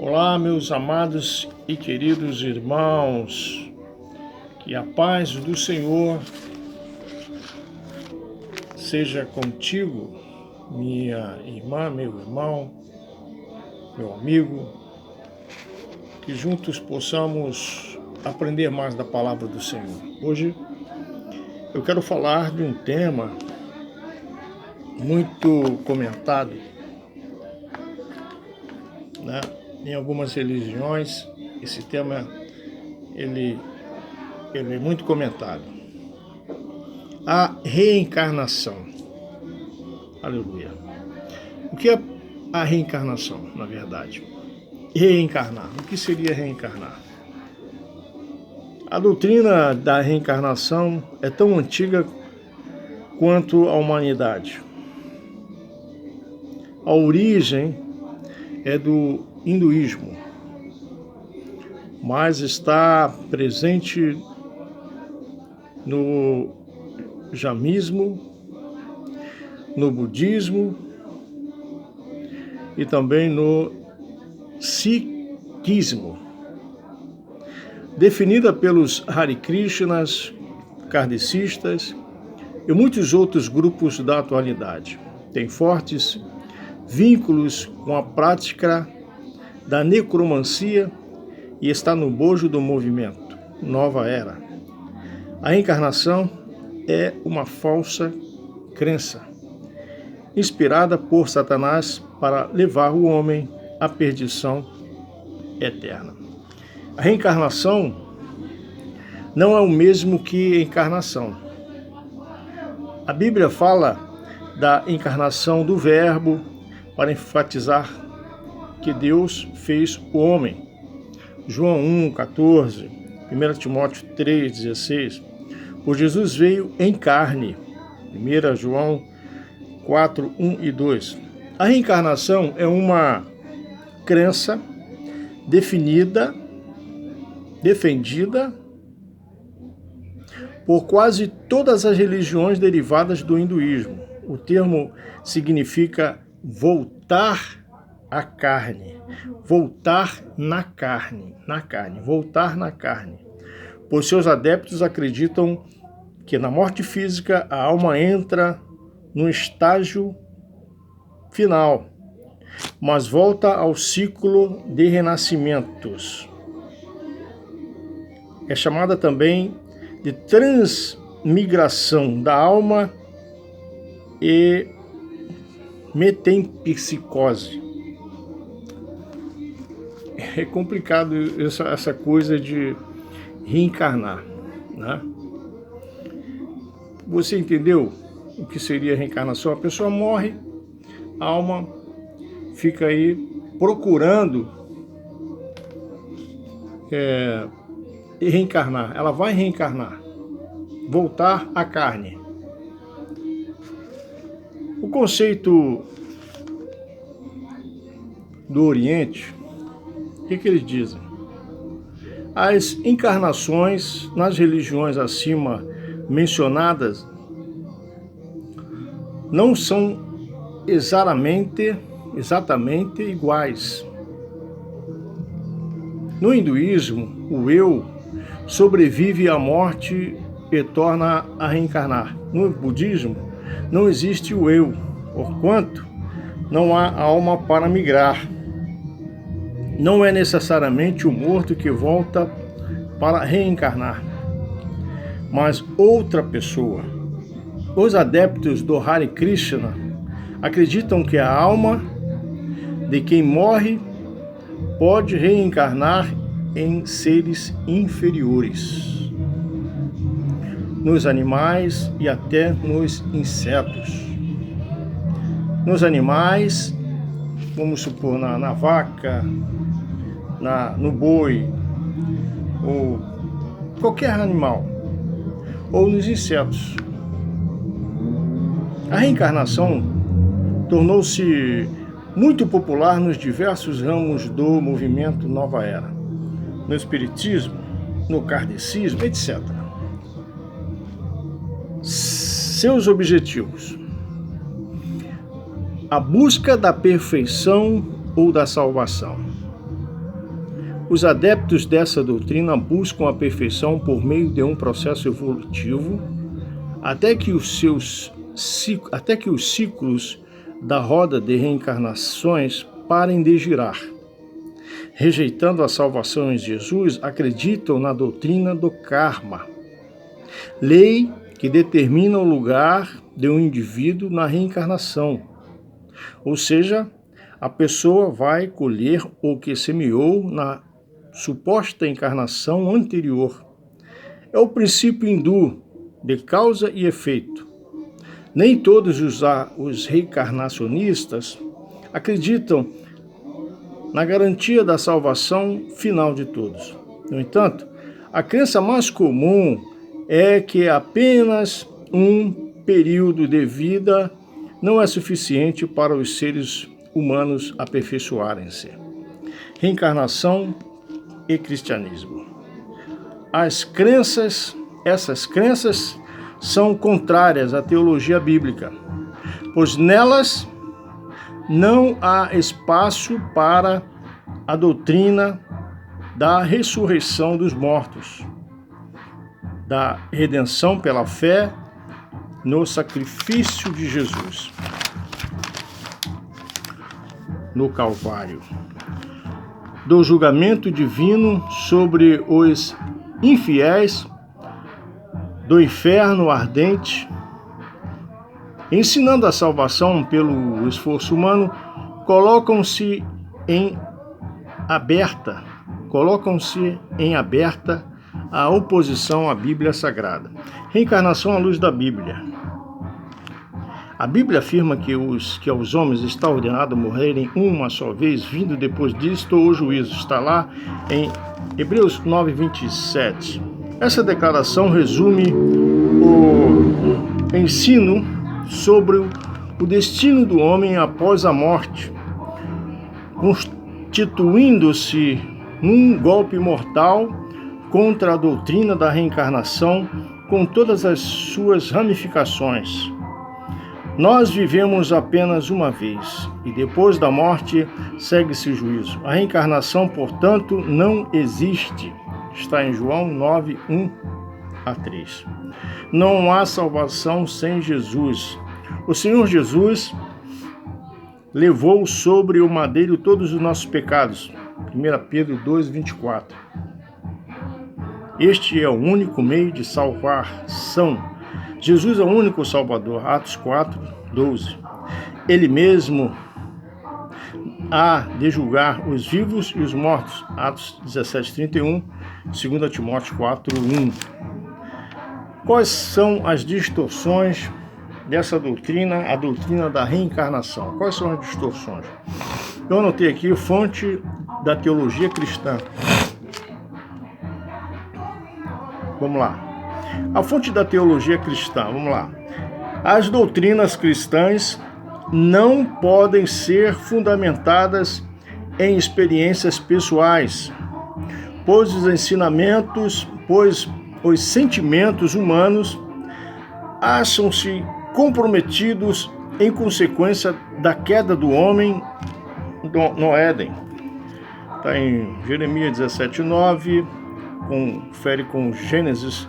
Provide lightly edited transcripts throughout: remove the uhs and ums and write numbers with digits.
Olá, meus amados e queridos irmãos, que a paz do Senhor seja contigo, minha irmã, meu irmão, meu amigo, que juntos possamos aprender mais da palavra do Senhor. Hoje eu quero falar de um tema muito comentado, né? Em algumas religiões, esse tema ele é muito comentado. A reencarnação. Aleluia. O que é a reencarnação, na verdade? Reencarnar. O que seria reencarnar? A doutrina da reencarnação é tão antiga quanto a humanidade. A origem é do hinduísmo, mas está presente no jainismo, no budismo e também no sikhismo, definida pelos Hare Krishnas, kardecistas e muitos outros grupos da atualidade. Tem fortes vínculos com a prática da necromancia e está no bojo do movimento Nova Era. A reencarnação é uma falsa crença, inspirada por Satanás para levar o homem à perdição eterna. A reencarnação não é o mesmo que encarnação. A Bíblia fala da encarnação do Verbo para enfatizar que Deus fez o homem. João 1,14, 1 Timóteo 3,16. Por Jesus veio em carne. 1 João 4, 1 e 2. A reencarnação é uma crença defendida por quase todas as religiões derivadas do hinduísmo. O termo significa voltar à carne, voltar na carne, voltar na carne. Pois seus adeptos acreditam que na morte física a alma entra no estágio final, mas volta ao ciclo de renascimentos. É chamada também de transmigração da alma e metempsicose. É complicado essa coisa de reencarnar, né? Você entendeu o que seria reencarnação? A pessoa morre, a alma fica aí procurando reencarnar. Ela vai reencarnar, voltar à carne. O conceito do Oriente, o que eles dizem? As encarnações nas religiões acima mencionadas não são exatamente iguais. No hinduísmo, o eu sobrevive à morte e torna a reencarnar. No budismo, não existe o eu, porquanto não há alma para migrar. Não é necessariamente o morto que volta para reencarnar, mas outra pessoa. Os adeptos do Hare Krishna acreditam que a alma de quem morre pode reencarnar em seres inferiores, nos animais e até nos insetos. Nos animais, vamos supor, na vaca, no boi, ou qualquer animal, ou nos insetos. A reencarnação tornou-se muito popular nos diversos ramos do movimento Nova Era, no espiritismo, no kardecismo, etc. Seus objetivos: a busca da perfeição ou da salvação, Os adeptos dessa doutrina buscam a perfeição por meio de um processo evolutivo até que os ciclos da roda de reencarnações parem de girar. Rejeitando a salvação em Jesus, acreditam na doutrina do karma, lei que determina o lugar de um indivíduo na reencarnação. Ou seja, a pessoa vai colher o que semeou na suposta encarnação anterior. É o princípio hindu de causa e efeito. Nem todos os reencarnacionistas acreditam na garantia da salvação final de todos. No entanto, a crença mais comum é que apenas um período de vida não é suficiente para os seres humanos aperfeiçoarem-se. Reencarnação e cristianismo. Essas crenças são contrárias à teologia bíblica, pois nelas não há espaço para a doutrina da ressurreição dos mortos, da redenção pela fé no sacrifício de Jesus no Calvário, do julgamento divino sobre os infiéis, do inferno ardente. Ensinando a salvação pelo esforço humano, colocam-se em aberta a oposição à Bíblia Sagrada. Reencarnação à luz da Bíblia. A Bíblia afirma que aos homens está ordenado morrerem uma só vez, vindo depois disto o juízo. Está lá em Hebreus 9:27. Essa declaração resume o ensino sobre o destino do homem após a morte, constituindo-se num golpe mortal contra a doutrina da reencarnação com todas as suas ramificações. Nós vivemos apenas uma vez e depois da morte segue-se o juízo. A reencarnação, portanto, não existe. Está em João 9:1-3. Não há salvação sem Jesus. O Senhor Jesus levou sobre o madeiro todos os nossos pecados. 1 Pedro 2:24. Este é o único meio de salvação. Jesus é o único Salvador. Atos 4:12. Ele mesmo há de julgar os vivos e os mortos. Atos 17:31. 2 Timóteo 4:1. Quais são as distorções dessa doutrina, a doutrina da reencarnação? Quais são as distorções? Eu anotei aqui fonte da teologia cristã. Vamos lá. A fonte da teologia cristã, vamos lá. As doutrinas cristãs não podem ser fundamentadas em experiências pessoais, pois os sentimentos humanos acham-se comprometidos em consequência da queda do homem no Éden. Está em Jeremias 17:9, confere com Gênesis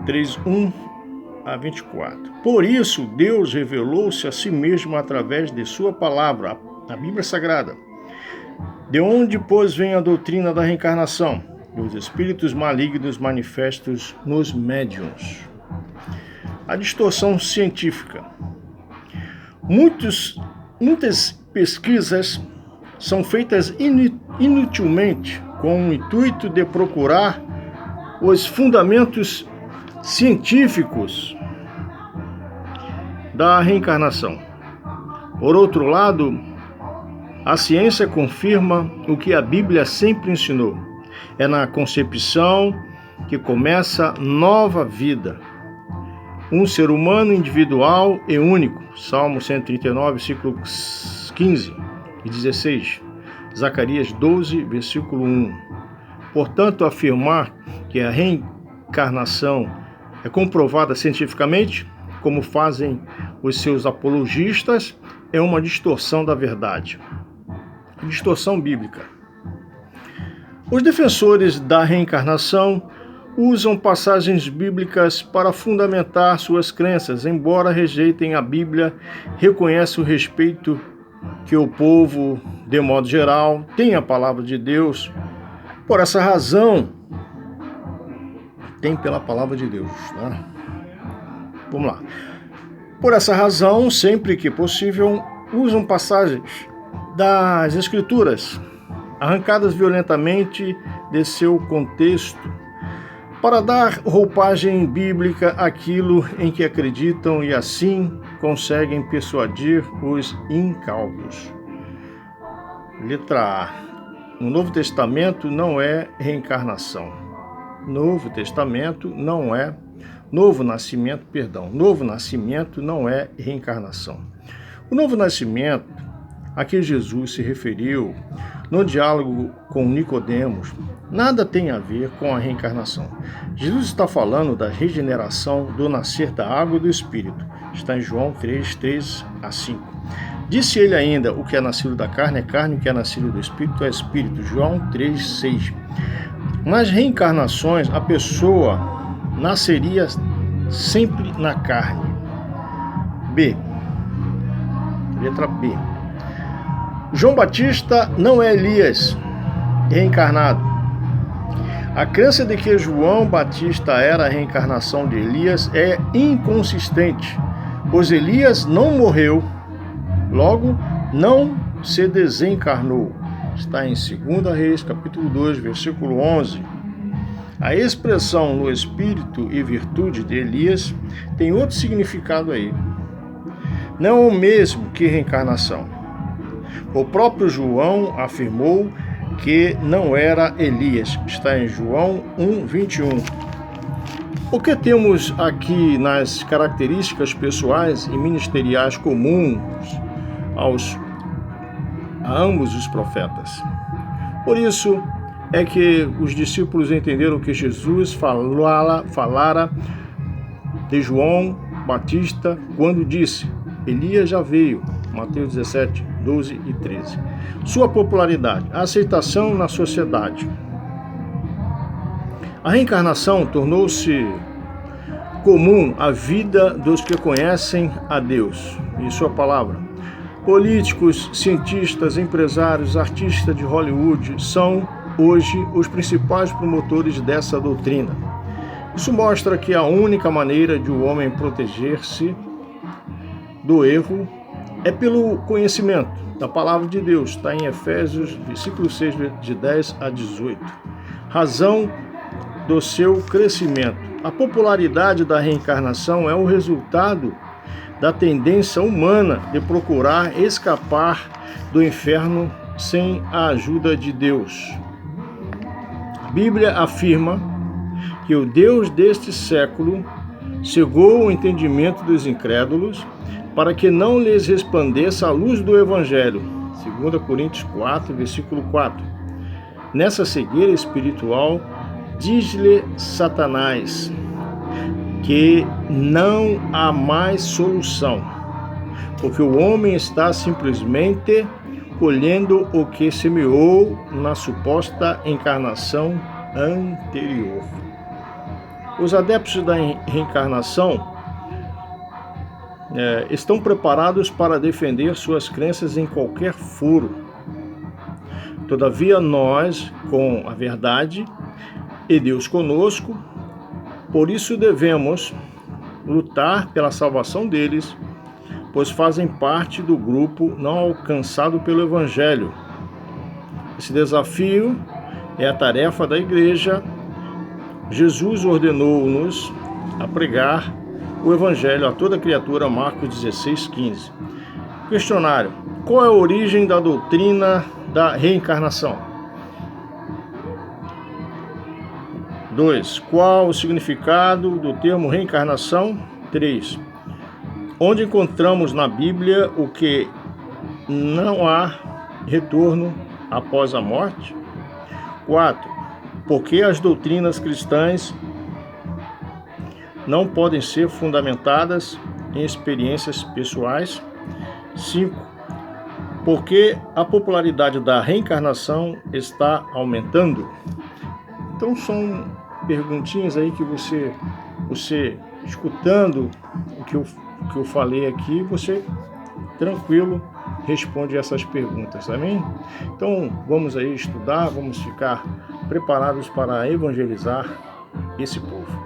3:1-24. Por isso, Deus revelou-se a si mesmo através de sua palavra, a Bíblia Sagrada. De onde, pois, vem a doutrina da reencarnação? Dos espíritos malignos manifestos nos médiuns. A distorção científica. Muitas pesquisas são feitas inutilmente com o intuito de procurar os fundamentos científicos da reencarnação. Por outro lado, a ciência confirma o que a Bíblia sempre ensinou. É na concepção que começa nova vida. Um ser humano individual e único. Salmo 139, versículos 15 e 16. Zacarias 12, versículo 1. Portanto, afirmar que a reencarnação é comprovada cientificamente, como fazem os seus apologistas, é uma distorção da verdade. Distorção bíblica. Os defensores da reencarnação usam passagens bíblicas para fundamentar suas crenças, embora rejeitem a Bíblia, reconhecem o respeito que o povo, de modo geral, tem à palavra de Deus. Por essa razão, tem pela palavra de Deus, né? Vamos lá. Por essa razão, sempre que possível, usam passagens das Escrituras, arrancadas violentamente de seu contexto, para dar roupagem bíblica àquilo em que acreditam e assim conseguem persuadir os incautos. Letra A. No Novo Testamento não é reencarnação. Novo nascimento não é reencarnação. O novo nascimento a que Jesus se referiu no diálogo com Nicodemos nada tem a ver com a reencarnação. Jesus está falando da regeneração do nascer da água e do Espírito. Está em João 3, 3-5. Disse ele ainda, o que é nascido da carne é carne, o que é nascido do Espírito é Espírito. João 3, 6. Nas reencarnações, a pessoa nasceria sempre na carne. B. Letra B. João Batista não é Elias reencarnado. A crença de que João Batista era a reencarnação de Elias é inconsistente, pois Elias não morreu, logo não se desencarnou. Está em 2 Reis, capítulo 2, versículo 11. A expressão no espírito e virtude de Elias tem outro significado aí. Não é o mesmo que reencarnação. O próprio João afirmou que não era Elias. Está em João 1, 21. O que temos aqui nas características pessoais e ministeriais comuns a ambos os profetas? Por isso é que os discípulos entenderam que Jesus falara de João Batista quando disse: Elias já veio. Mateus 17, 12 e 13. Sua popularidade, a aceitação na sociedade. A reencarnação tornou-se comum à vida dos que conhecem a Deus e sua palavra. Políticos, cientistas, empresários, artistas de Hollywood são hoje os principais promotores dessa doutrina. Isso mostra que a única maneira de o homem proteger-se do erro é pelo conhecimento da palavra de Deus. Está em Efésios, versículo 6, de 10 a 18. Razão do seu crescimento. A popularidade da reencarnação é o resultado da tendência humana de procurar escapar do inferno sem a ajuda de Deus. A Bíblia afirma que o Deus deste século cegou o entendimento dos incrédulos para que não lhes resplandeça a luz do Evangelho. 2 Coríntios 4, versículo 4. Nessa cegueira espiritual, diz-lhe Satanás que não há mais solução, porque o homem está simplesmente colhendo o que semeou na suposta encarnação anterior. Os adeptos da reencarnação estão preparados para defender suas crenças em qualquer foro. Todavia, nós, com a verdade e Deus conosco, por isso devemos lutar pela salvação deles, pois fazem parte do grupo não alcançado pelo Evangelho. Esse desafio é a tarefa da igreja. Jesus ordenou-nos a pregar o Evangelho a toda criatura, Marcos 16, 15. Questionário: qual é a origem da doutrina da reencarnação? 2. Qual o significado do termo reencarnação? 3. Onde encontramos na Bíblia o que não há retorno após a morte? 4. Por que as doutrinas cristãs não podem ser fundamentadas em experiências pessoais? 5. Porque a popularidade da reencarnação está aumentando. Então são perguntinhas aí que você escutando o que eu falei aqui, você tranquilo responde essas perguntas, amém? Então vamos aí estudar, vamos ficar preparados para evangelizar esse povo.